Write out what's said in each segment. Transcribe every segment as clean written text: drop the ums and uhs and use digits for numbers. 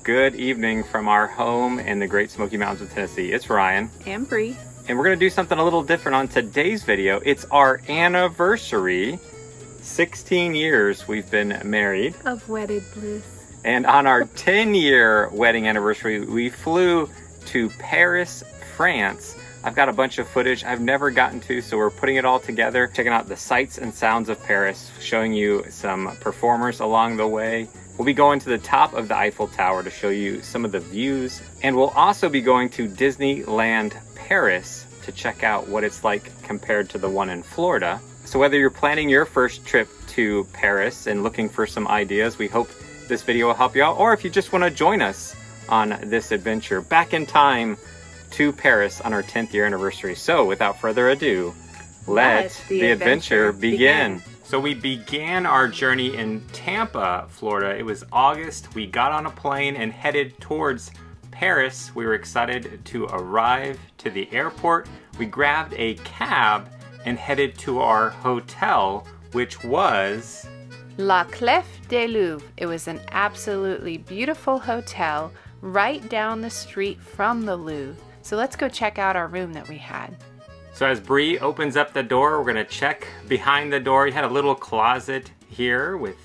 Good evening from our home in the Great Smoky Mountains of Tennessee. It's Ryan. And Brie. And we're going to do something a little different on today's video. It's our anniversary. 16 years we've been married. Of wedded bliss. And on our 10-year wedding anniversary, we flew to Paris, France. I've got a bunch of footage I've never gotten to, so we're putting it all together, checking out the sights and sounds of Paris, showing you some performers along the way. We'll be going to the top of the Eiffel Tower to show you some of the views. And we'll also be going to Disneyland Paris to check out what it's like compared to the one in Florida. So whether you're planning your first trip to Paris and looking for some ideas, we hope this video will help you out. Or if you just want to join us on this adventure back in time to Paris on our 10th year anniversary. So without further ado, let the adventure begin. So we began our journey in Tampa, Florida. It was August. We got on a plane and headed towards Paris. We were excited to arrive to the airport. We grabbed a cab and headed to our hotel, which was La Clef de Louvre. It was an absolutely beautiful hotel right down the street from the Louvre. So let's go check out our room that we had. So as Brie opens up the door, we're gonna check behind the door. You had a little closet here with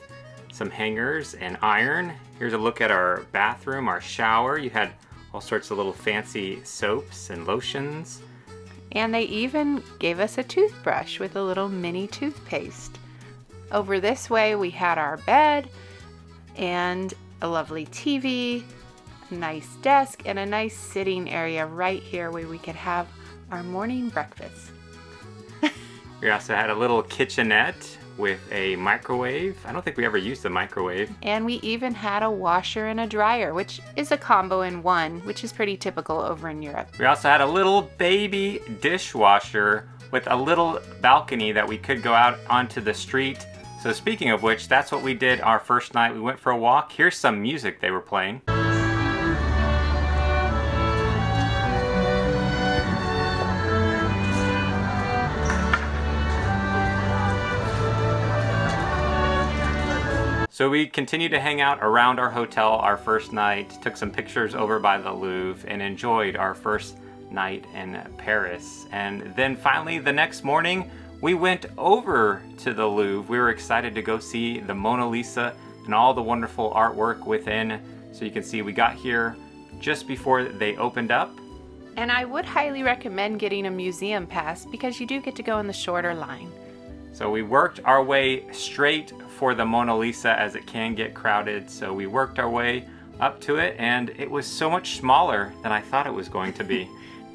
some hangers and iron. Here's a look at our bathroom, our shower. You had all sorts of little fancy soaps and lotions. And they even gave us a toothbrush with a little mini toothpaste. Over this way we had our bed and a lovely TV, a nice desk, and a nice sitting area right here where we could have our morning breakfast. We also had a little kitchenette with a microwave. I don't think we ever used the microwave. And we even had a washer and a dryer, which is a combo in one, which is pretty typical over in Europe. We also had a little baby dishwasher with a little balcony that we could go out onto the street. So speaking of which, that's what we did our first night. We went for a walk. Here's some music they were playing. So we continued to hang out around our hotel our first night, took some pictures over by the Louvre, and enjoyed our first night in Paris. And then finally the next morning, we went over to the Louvre. We were excited to go see the Mona Lisa and all the wonderful artwork within. So you can see we got here just before they opened up. And I would highly recommend getting a museum pass because you do get to go in the shorter line. So we worked our way straight for the Mona Lisa as it can get crowded. So we worked our way up to it and it was so much smaller than I thought it was going to be.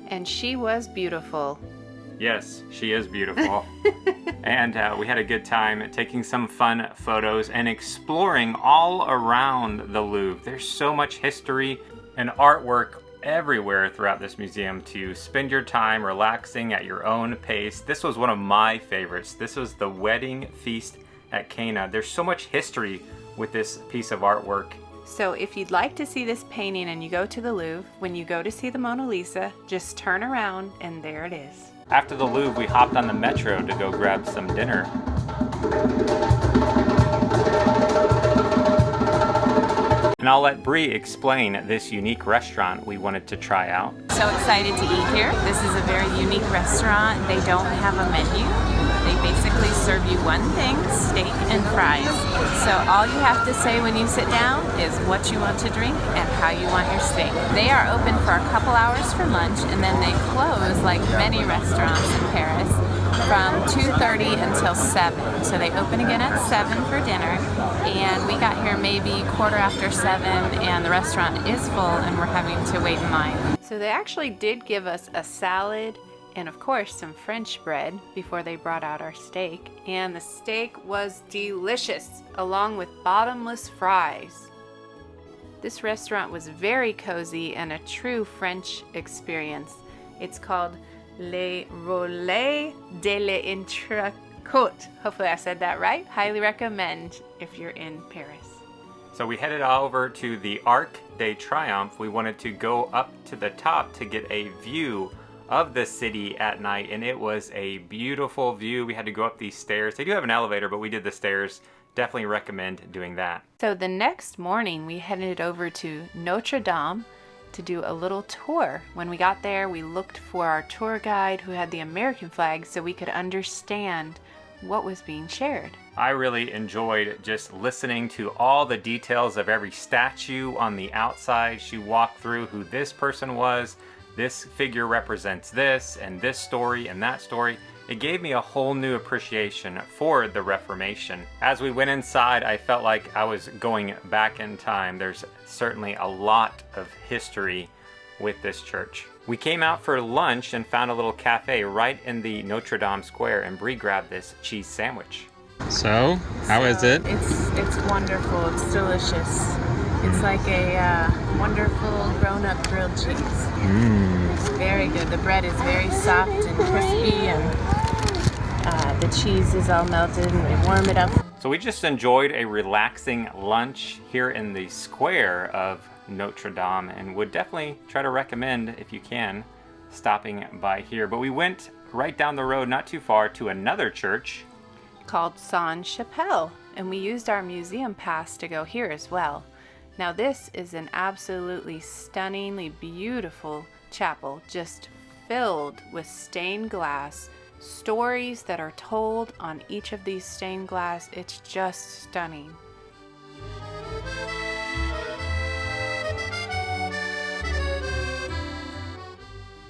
And she was beautiful. Yes, she is beautiful. And we had a good time taking some fun photos and exploring all around the Louvre. There's so much history and artwork everywhere throughout this museum to spend your time relaxing at your own pace. This was one of my favorites. This was the wedding feast at Cana. There's so much history with this piece of artwork. So if you'd like to see this painting and you go to the Louvre, when you go to see the Mona Lisa, just turn around and there it is. After the Louvre, we hopped on the Metro to go grab some dinner. And I'll let Brie explain this unique restaurant we wanted to try out. So excited to eat here. This is a very unique restaurant. They don't have a menu. They basically serve you one thing, steak and fries. So all you have to say when you sit down is what you want to drink and how you want your steak. They are open for a couple hours for lunch and then they close, like many restaurants in Paris, from 2:30 until 7. So they open again at 7 for dinner, and we got here maybe 7:15 and the restaurant is full and we're having to wait in line. So they actually did give us a salad and of course some French bread before they brought out our steak. And the steak was delicious, along with bottomless fries. This restaurant was very cozy and a true French experience. It's called Les Relais de l'Entrecôte. Hopefully I said that right. Highly recommend if you're in Paris. So we headed over to the Arc de Triomphe. We wanted to go up to the top to get a view of the city at night, and it was a beautiful view. We had to go up these stairs. They do have an elevator, but we did the stairs definitely recommend doing that. So the next morning we headed over to Notre Dame to do a little tour. When we got there, we looked for our tour guide who had the American flag so we could understand what was being shared. I really enjoyed just listening to all the details of every statue on the outside. She walked through who this person was, this figure represents this, and this story and that story. It gave me a whole new appreciation for the Reformation. As we went inside, I felt like I was going back in time. There's certainly a lot of history with this church. We came out for lunch and found a little cafe right in the Notre Dame Square, and Brie grabbed this cheese sandwich. So, how is it? It's wonderful. It's delicious. It's like a wonderful grown-up grilled cheese. It's very good. The bread is very soft and crispy, and the cheese is all melted, and we warm it up. So we just enjoyed a relaxing lunch here in the square of Notre Dame, and would definitely try to recommend, if you can, stopping by here. But we went right down the road, not too far, to another church called Sainte Chapelle, and we used our museum pass to go here as well. Now this is an absolutely stunningly beautiful chapel, just filled with stained glass, stories that are told on each of these stained glass. It's just stunning.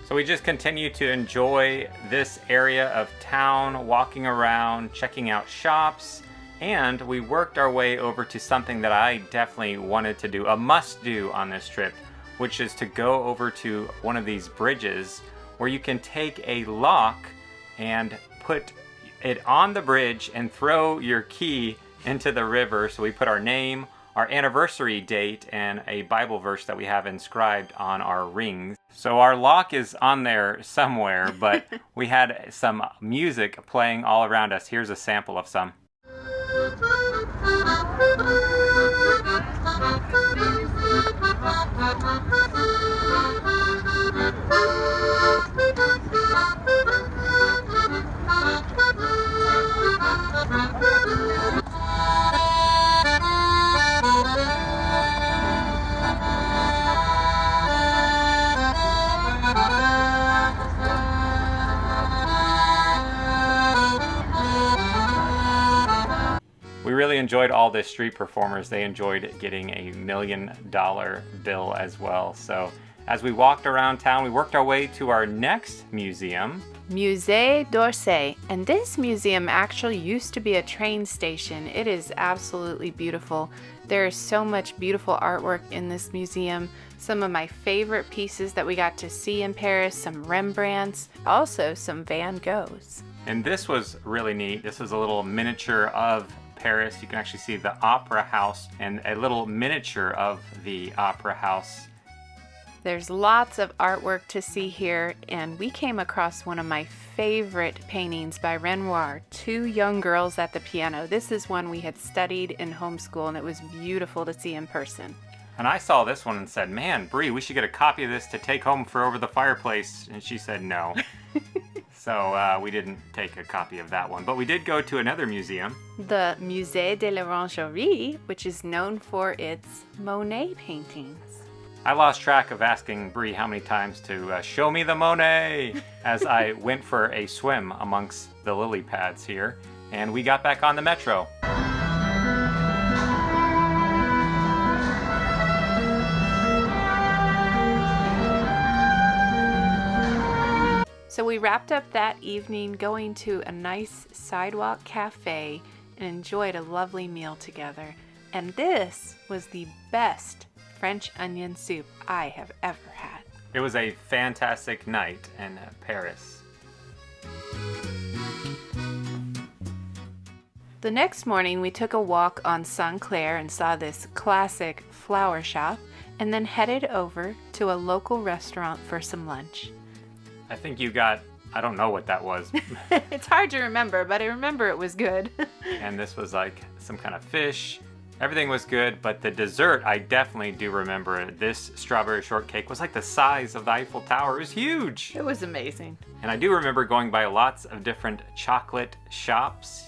So we just continue to enjoy this area of town, walking around, checking out shops, and we worked our way over to something that I definitely wanted to do, a must-do on this trip, which is to go over to one of these bridges where you can take a lock and put it on the bridge and throw your key into the river. So we put our name, our anniversary date, and a Bible verse that we have inscribed on our rings. So our lock is on there somewhere, but we had some music playing all around us. Here's a sample of some. We really enjoyed all the street performers. They enjoyed getting a $1 million bill as well. So as we walked around town, we worked our way to our next museum. Musée d'Orsay, and this museum actually used to be a train station. It is absolutely beautiful. There is so much beautiful artwork in this museum. Some of my favorite pieces that we got to see in Paris, some Rembrandts, also some Van Goghs. And this was really neat. This was a little miniature of Paris. You can actually see the Opera House and a little miniature of the Opera House. There's lots of artwork to see here, and we came across one of my favorite paintings by Renoir, Two Young Girls at the Piano. This is one we had studied in homeschool, and it was beautiful to see in person. And I saw this one and said, man, Brie, we should get a copy of this to take home for over the fireplace. And she said no. So we didn't take a copy of that one. But we did go to another museum. The Musée de l'Orangerie, which is known for its Monet paintings. I lost track of asking Brie how many times to show me the Monet as I went for a swim amongst the lily pads here. And we got back on the Metro. So we wrapped up that evening going to a nice sidewalk cafe and enjoyed a lovely meal together. And this was the best French onion soup I have ever had. It was a fantastic night in Paris. The next morning we took a walk on Saint Clair and saw this classic flower shop, and then headed over to a local restaurant for some lunch. I think you got, I don't know what that was. It's hard to remember, but I remember it was good. And this was like some kind of fish. Everything was good, but the dessert, I definitely do remember. This strawberry shortcake was like the size of the Eiffel Tower. It was huge. It was amazing. And I do remember going by lots of different chocolate shops.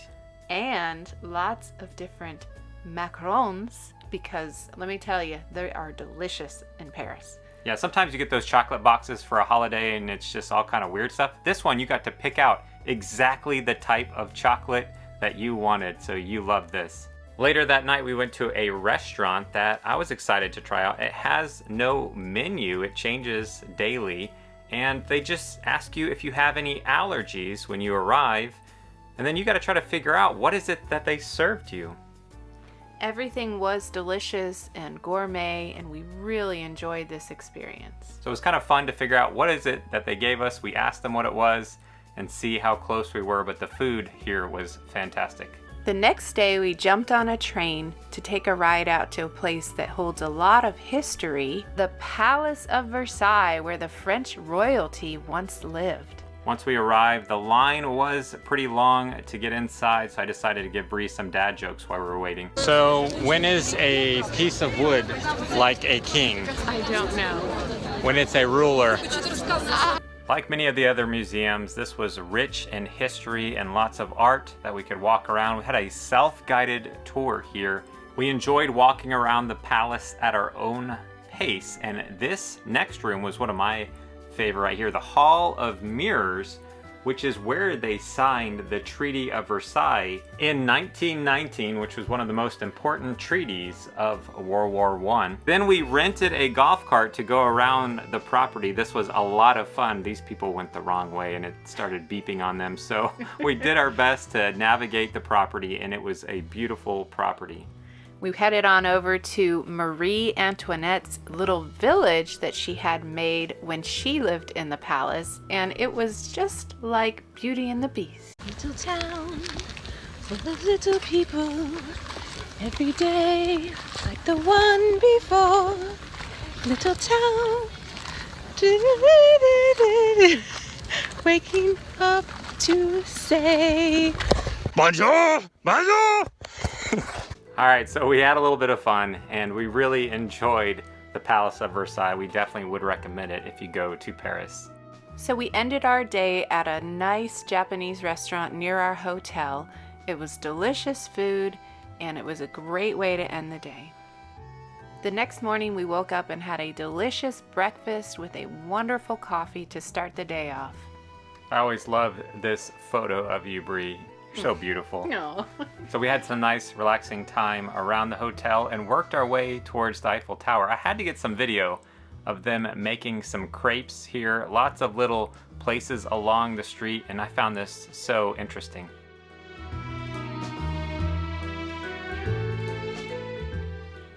and lots of different macarons, because let me tell you, they are delicious in Paris. Yeah, sometimes you get those chocolate boxes for a holiday and it's just all kind of weird stuff. This one, you got to pick out exactly the type of chocolate that you wanted, so you love this. Later that night, we went to a restaurant that I was excited to try out. It has no menu, it changes daily, and they just ask you if you have any allergies when you arrive, and then you got to try to figure out what is it that they served you. Everything was delicious and gourmet, and we really enjoyed this experience. So it was kind of fun to figure out what is it that they gave us. We asked them what it was and see how close we were, but the food here was fantastic. The next day, we jumped on a train to take a ride out to a place that holds a lot of history, the Palace of Versailles, where the French royalty once lived. Once we arrived, the line was pretty long to get inside, so I decided to give Brie some dad jokes while we were waiting. So, when is a piece of wood like a king? I don't know. When it's a ruler. Like many of the other museums, this was rich in history and lots of art that we could walk around. We had a self-guided tour here. We enjoyed walking around the palace at our own pace, and this next room was one of my favorite right here, the Hall of Mirrors, which is where they signed the Treaty of Versailles in 1919, which was one of the most important treaties of World War I. Then we rented a golf cart to go around the property. This was a lot of fun. These people went the wrong way and it started beeping on them, so we did our best to navigate the property, and it was a beautiful property. We headed on over to Marie Antoinette's little village that she had made when she lived in the palace, and it was just like Beauty and the Beast. Little town full of little people, every day like the one before. Little town, waking up to say bonjour, bonjour. All right, so we had a little bit of fun and we really enjoyed the Palace of Versailles. We definitely would recommend it if you go to Paris. So we ended our day at a nice Japanese restaurant near our hotel. It was delicious food and it was a great way to end the day. The next morning we woke up and had a delicious breakfast with a wonderful coffee to start the day off. I always love this photo of you, Brie. So beautiful. No. So we had some nice relaxing time around the hotel and worked our way towards the Eiffel Tower. I had to get some video of them making some crepes here, lots of little places along the street, and I found this so interesting.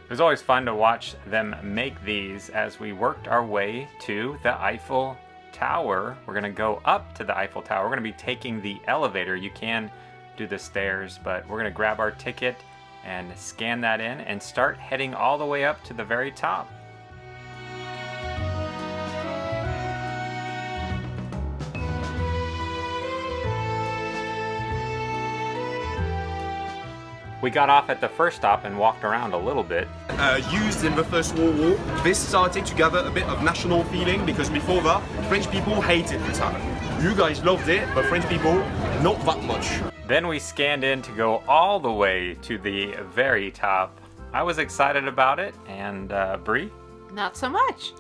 It was always fun to watch them make these as we worked our way to the Eiffel Tower. We're gonna go up to the Eiffel Tower. We're gonna be taking the elevator. You can do the stairs, but we're gonna grab our ticket and scan that in and start heading all the way up to the very top. We got off at the first stop and walked around a little bit. Used in the First World War, this started to gather a bit of national feeling because before that, French people hated the town. You guys loved it, but French people, not that much. Then we scanned in to go all the way to the very top. I was excited about it, and Brie? Not so much.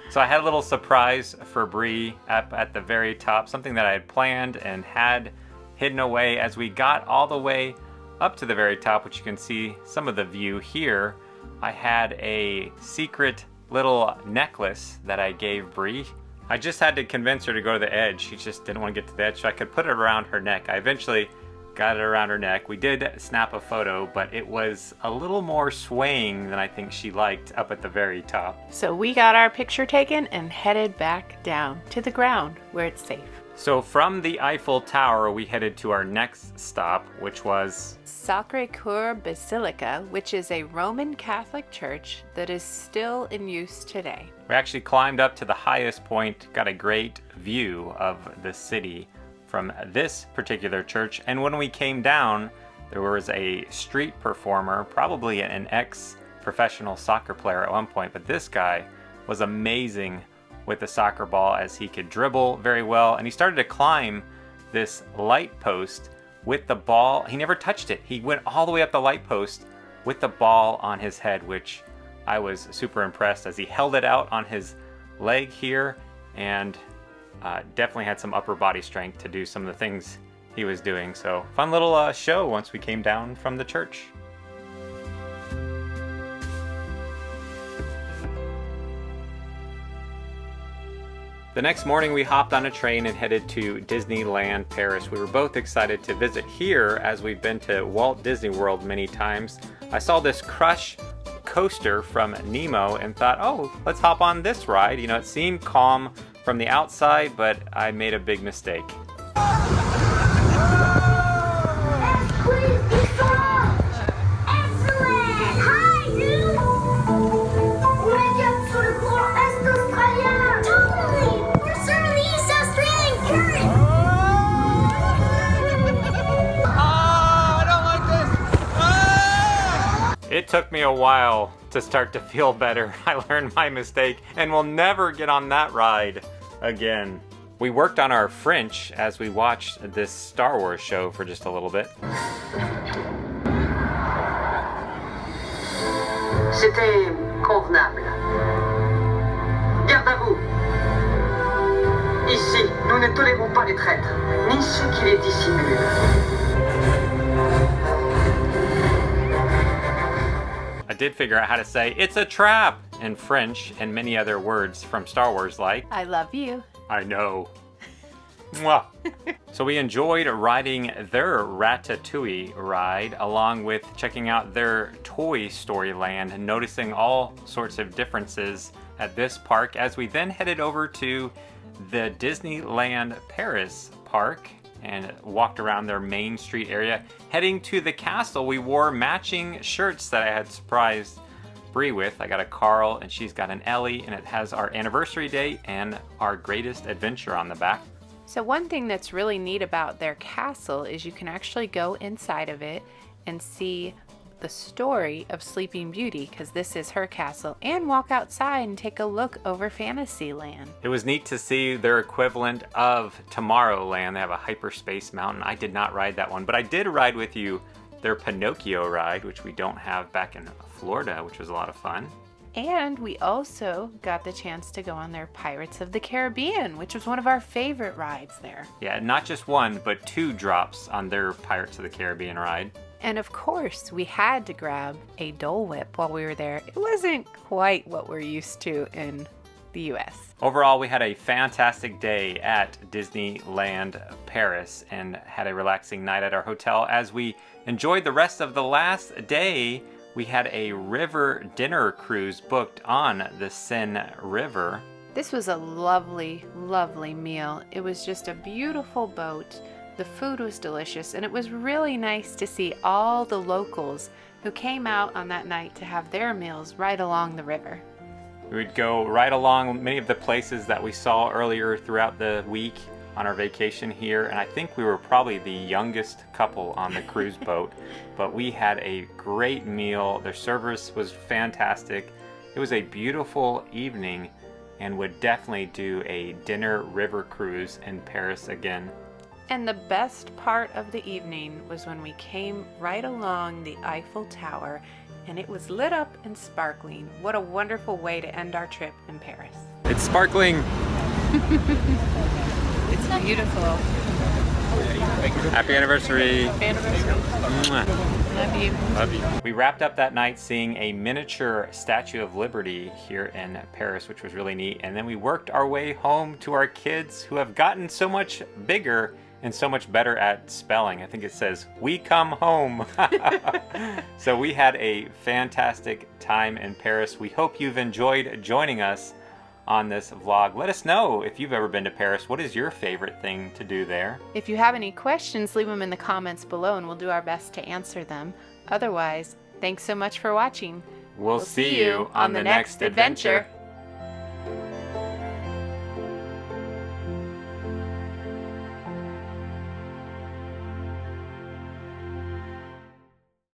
So I had a little surprise for Brie up at the very top, something that I had planned and had hidden away. As we got all the way up to the very top, which you can see some of the view here, I had a secret little necklace that I gave Brie. I just had to convince her to go to the edge. She just didn't want to get to the edge, so I could put it around her neck. I eventually got it around her neck. We did snap a photo, but it was a little more swaying than I think she liked up at the very top. So we got our picture taken and headed back down to the ground where it's safe. So from the Eiffel Tower, we headed to our next stop, which was Sacré-Cœur Basilica, which is a Roman Catholic church that is still in use today. We actually climbed up to the highest point, got a great view of the city from this particular church. And when we came down, there was a street performer, probably an ex-professional soccer player at one point, but this guy was amazing with the soccer ball as he could dribble very well. And he started to climb this light post with the ball. He never touched it. He went all the way up the light post with the ball on his head, which I was super impressed as he held it out on his leg here and definitely had some upper body strength to do some of the things he was doing. So fun little show once we came down from the church. The next morning we hopped on a train and headed to Disneyland Paris. We were both excited to visit here as we've been to Walt Disney World many times. I saw this Crush coaster from Nemo and thought, oh, let's hop on this ride. You know, it seemed calm from the outside, but I made a big mistake. It took me a while to start to feel better. I learned my mistake and will never get on that ride again. We worked on our French as we watched this Star Wars show for just a little bit. C'était convenable. Garde à vous. Ici, nous ne tolérons pas les traîtres, ni ceux qui les dissimulent. I did figure out how to say "it's a trap" in French and many other words from Star Wars like I love you. I know. Mwah. So we enjoyed riding their Ratatouille ride along with checking out their Toy Story Land and noticing all sorts of differences at this park as we then headed over to the Disneyland Paris park and walked around their Main Street area. Heading to the castle, we wore matching shirts that I had surprised Brie with. I got a Carl and she's got an Ellie, and it has our anniversary date and our greatest adventure on the back. So one thing that's really neat about their castle is you can actually go inside of it and see the story of Sleeping Beauty, because this is her castle, and walk outside and take a look over Fantasyland. It was neat to see their equivalent of Tomorrowland. They have a hyperspace mountain. I did not ride that one, but I did ride with you their Pinocchio ride, which we don't have back in Florida, which was a lot of fun. And we also got the chance to go on their Pirates of the Caribbean, which was one of our favorite rides there. Yeah, not just one, but 2 drops on their Pirates of the Caribbean ride. And of course, we had to grab a Dole Whip while we were there. It wasn't quite what we're used to in the US. Overall, we had a fantastic day at Disneyland Paris and had a relaxing night at our hotel. As we enjoyed the rest of the last day, we had a river dinner cruise booked on the Seine River. This was a lovely, lovely meal. It was just a beautiful boat. The food was delicious, and it was really nice to see all the locals who came out on that night to have their meals right along the river. We would go right along many of the places that we saw earlier throughout the week on our vacation here, and I think we were probably the youngest couple on the cruise boat, but we had a great meal. Their service was fantastic. It was a beautiful evening and would definitely do a dinner river cruise in Paris again. And the best part of the evening was when we came right along the Eiffel Tower and it was lit up and sparkling. What a wonderful way to end our trip in Paris. It's sparkling. It's beautiful. Happy anniversary. Happy anniversary. Mwah. Love you. Love you. We wrapped up that night seeing a miniature Statue of Liberty here in Paris, which was really neat. And then we worked our way home to our kids who have gotten so much bigger and so much better at spelling. I think it says, "We come home." So we had a fantastic time in Paris. We hope you've enjoyed joining us on this vlog. Let us know if you've ever been to Paris. What is your favorite thing to do there? If you have any questions, leave them in the comments below and we'll do our best to answer them. Otherwise, thanks so much for watching. We'll see you on the next adventure.